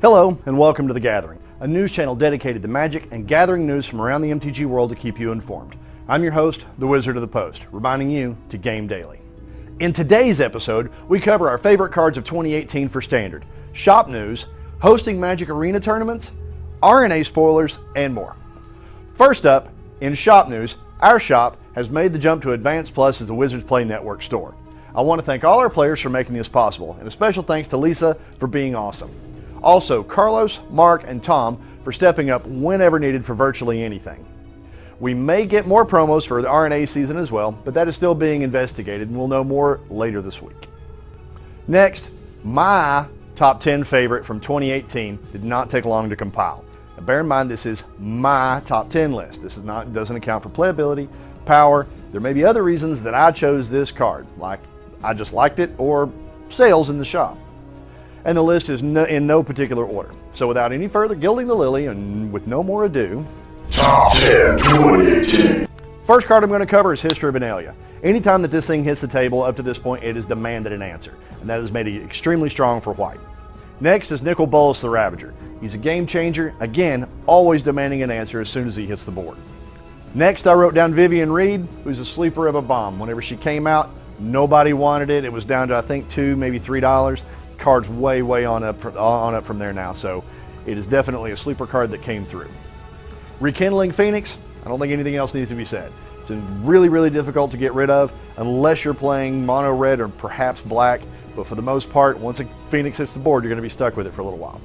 Hello and welcome to The Gathering, a news channel dedicated to Magic and gathering news from around the MTG world to keep you informed. I'm your host, the Wizard of the Post, reminding you to game daily. In today's episode, we cover our favorite cards of 2018 for Standard, shop news, hosting Magic Arena tournaments, RNA spoilers, and more. First up, in shop news, our shop has made the jump to Advanced Plus as the Wizards Play Network store. I want to thank all our players for making this possible, and a special thanks to Lisa for being awesome. Also, Carlos, Mark, and Tom for stepping up whenever needed for virtually anything. We may get more promos for the RNA season as well, but that is still being investigated and we'll know more later this week. Next, my top 10 favorite from 2018 did not take long to compile. Now bear in mind this is my top 10 list. This doesn't account for playability, power. There may be other reasons that I chose this card, like I just liked it or sales in the shop. And the list is in no particular order. So without any further gilding the lily and with no more ado, Top 10 2018. First card I'm going to cover is History of Benalia. Anytime that this thing hits the table up to this point, it has demanded an answer, and that has made it extremely strong for white. Next is Nicol Bolas the Ravager. He's a game changer, again, always demanding an answer as soon as he hits the board. Next I wrote down Vivienne Reed, who's a sleeper of a bomb. Whenever she came out, nobody wanted it. It was down to I think $2, maybe $3. Card's way on up from there now, so it is definitely a sleeper card that came through. Rekindling Phoenix, I don't think anything else needs to be said. It's really difficult to get rid of unless you're playing mono red or perhaps black, but for the most part, once a Phoenix hits the board, you're going to be stuck with it for a little while.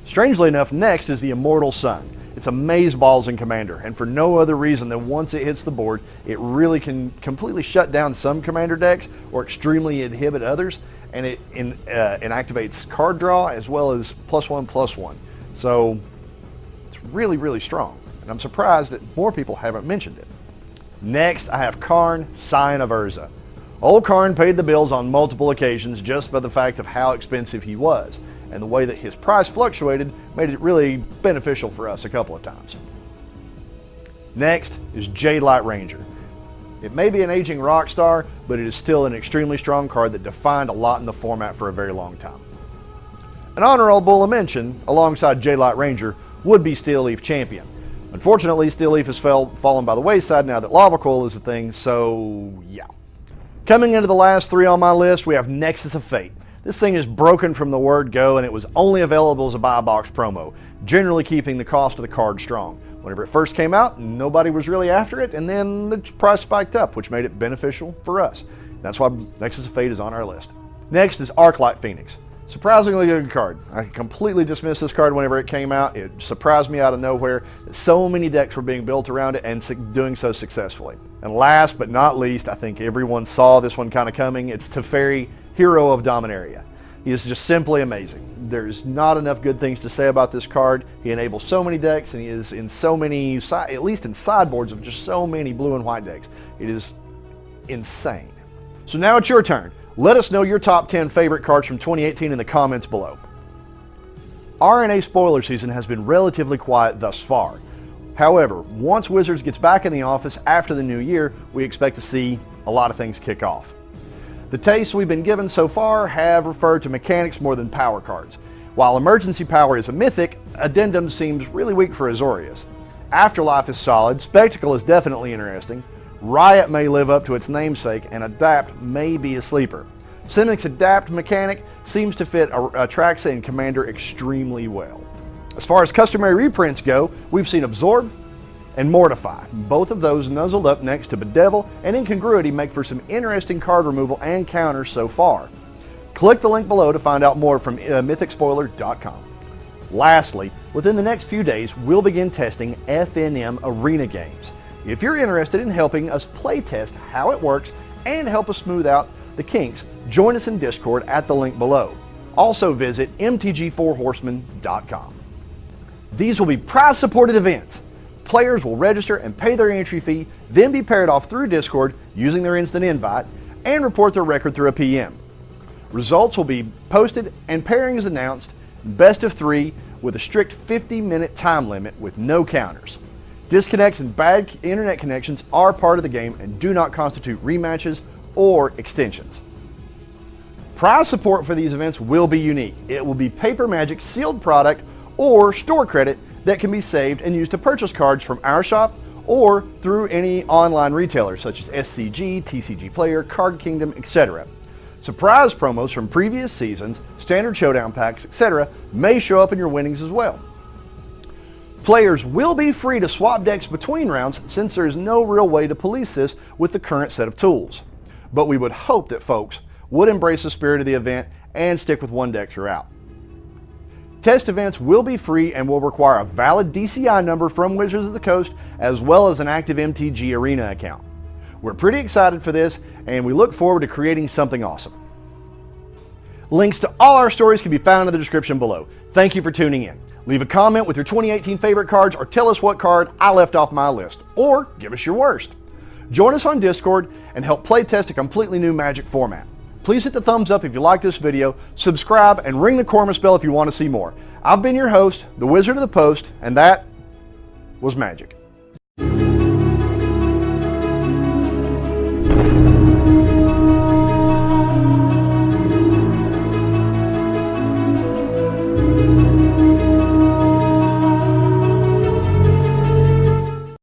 Strangely enough, next is the Immortal Sun. It's a maze balls in Commander, and for no other reason than once it hits the board, it really can completely shut down some Commander decks or extremely inhibit others, and it inactivates card draw as well as +1/+1. So it's really strong, and I'm surprised that more people haven't mentioned it. Next, I have Karn, Scion of Urza. Old Karn paid the bills on multiple occasions just by the fact of how expensive he was, and the way that his price fluctuated made it really beneficial for us a couple of times. Next is Jade Light Ranger. It may be an aging rock star, but it is still an extremely strong card that defined a lot in the format for a very long time. An honorable mention, alongside Jade Light Ranger, would be Steel Leaf Champion. Unfortunately, Steel Leaf has fallen by the wayside now that Lava Coil is a thing, so yeah. Coming into the last three on my list, we have Nexus of Fate. This thing is broken from the word go, and it was only available as a buy box promo, generally keeping the cost of the card strong. Whenever it first came out, nobody was really after it, and then the price spiked up, which made it beneficial for us. That's why Nexus of Fate is on our list. Next is Arclight Phoenix. Surprisingly good card. I completely dismissed this card whenever it came out. It surprised me out of nowhere that so many decks were being built around it and doing so successfully. And last but not least, I think everyone saw this one kind of coming. It's Teferi, Hero of Dominaria. He is just simply amazing. There's not enough good things to say about this card. He enables so many decks, and he is in so many, at least in sideboards of just so many blue and white decks. It is insane. So now it's your turn. Let us know your top 10 favorite cards from 2018 in the comments below. RNA Spoiler season has been relatively quiet thus far. However, once Wizards gets back in the office after the new year, we expect to see a lot of things kick off. The tastes we've been given so far have referred to mechanics more than power cards. While Emergency Power is a mythic, Addendum seems really weak for Azorius. Afterlife is solid, Spectacle is definitely interesting, Riot may live up to its namesake, and Adapt may be a sleeper. Simic's Adapt mechanic seems to fit Atraxa and Commander extremely well. As far as customary reprints go, we've seen Absorb and Mortify. Both of those nuzzled up next to Bedevil and Incongruity make for some interesting card removal and counters so far. Click the link below to find out more from mythicspoiler.com. Lastly, within the next few days, we'll begin testing FNM Arena Games. If you're interested in helping us play test how it works and help us smooth out the kinks, join us in Discord at the link below. Also visit mtg4horsemen.com. These will be prize-supported events. Players will register and pay their entry fee, then be paired off through Discord using their instant invite, and report their record through a PM. Results will be posted and pairings announced, best of 3 with a strict 50-minute time limit with no counters. Disconnects and bad internet connections are part of the game and do not constitute rematches or extensions. Prize support for these events will be unique. It will be Paper Magic sealed product or store credit that can be saved and used to purchase cards from our shop or through any online retailers such as SCG, TCG Player, Card Kingdom, etc. Surprise promos from previous seasons, standard showdown packs, etc. may show up in your winnings as well. Players will be free to swap decks between rounds since there is no real way to police this with the current set of tools. But we would hope that folks would embrace the spirit of the event and stick with one deck throughout. Test events will be free and will require a valid DCI number from Wizards of the Coast as well as an active MTG Arena account. We're pretty excited for this and we look forward to creating something awesome. Links to all our stories can be found in the description below. Thank you for tuning in. Leave a comment with your 2018 favorite cards or tell us what card I left off my list, or give us your worst. Join us on Discord and help play test a completely new Magic format. Please hit the thumbs up if you like this video, subscribe, and ring the Cormus bell if you want to see more. I've been your host, the Wizard of the Post, and that was Magic.